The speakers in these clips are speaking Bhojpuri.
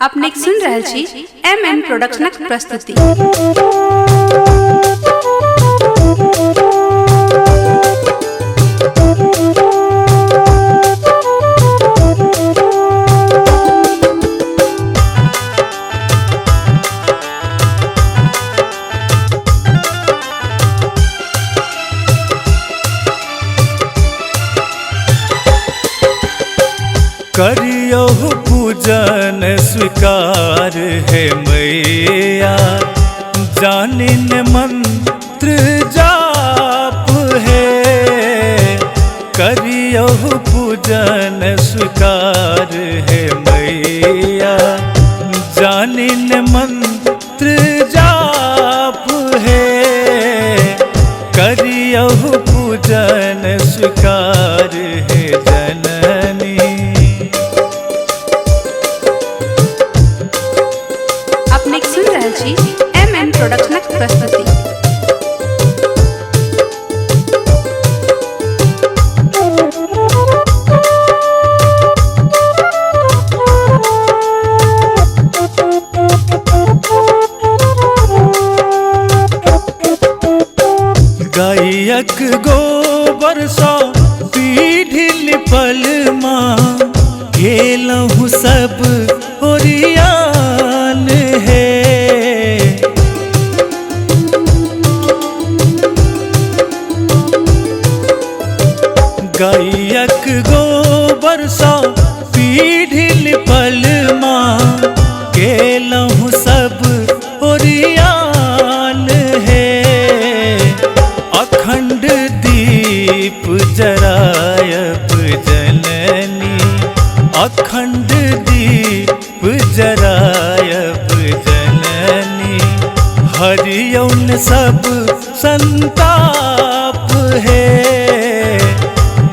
अपने सुन रहल छी MM प्रोडक्शनक प्रस्तुति। करियो पूजन स्वीकार है मैया, जानिन मंत्र जाप है। करियो पूजन स्वीकार है मैया, जानिन मंत्र जाप है। करियो पूजन स्वीकार है जननी। MM प्रोडक्शनक प्रस्तुति। गायक गोबर सौ पीढ़ी लिपल माँ, गेलहु सब ओरियान है। गायक गोबर सौ पीढ़ी लिपल माँ, गेलहु सब ओरियान है। अखंड दीप जरायब जननी, अखंड दीप जरायब जननी। हरियौन सब संताप है,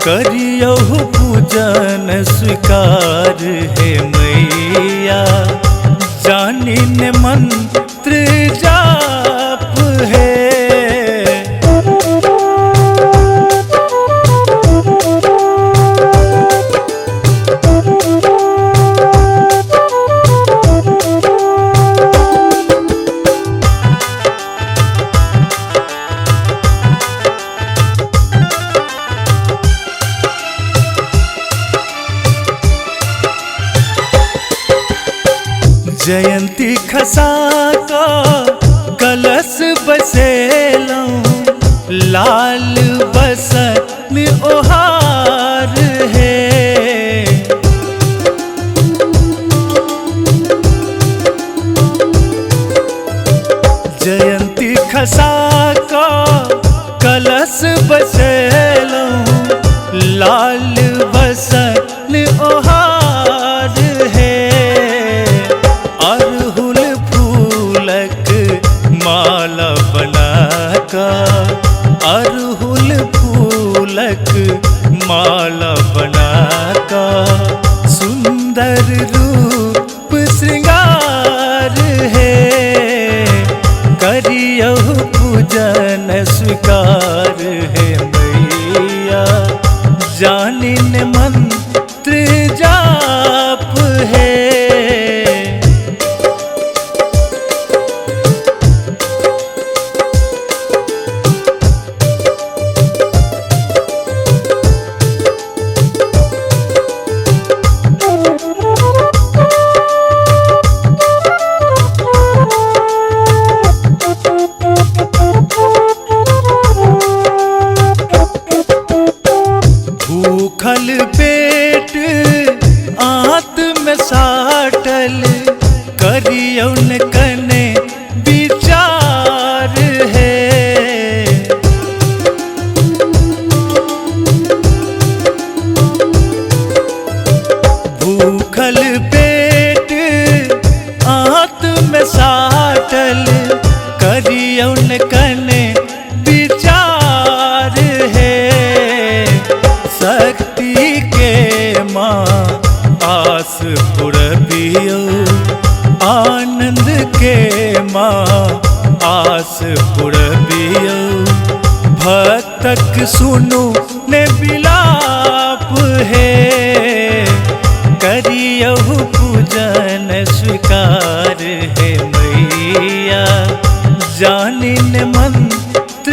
करियो पूजन स्वीकार है मैया, जानिन मंत्र जाप है। जयंती खसा का कलश बसेलऊं, लाल बसन ओहार है। जयंती खसा का कलश बसेलऊं, लाल बसन ओहार है। अरहुल फूलक माला बनाकर, अरहुल फूलक माला बनाकर, सुंदर रूप श्रृंगार है। करियो पूजन स्वीकार है मैया, जानिन मंत्र जाप है। भूखल पेट आंत में साटल, करियौन कने विचार है। भूखल पेट आंत में साटल, करियौन कने विचार है। शक्ति के माँ आस पुरबियो, आनंद के माँ आस पुरबियो। भक्तक सुनु ने बिलाप है, करियो पूजन स्वीकार। चमत्कार है मैया, जानिन मंत्र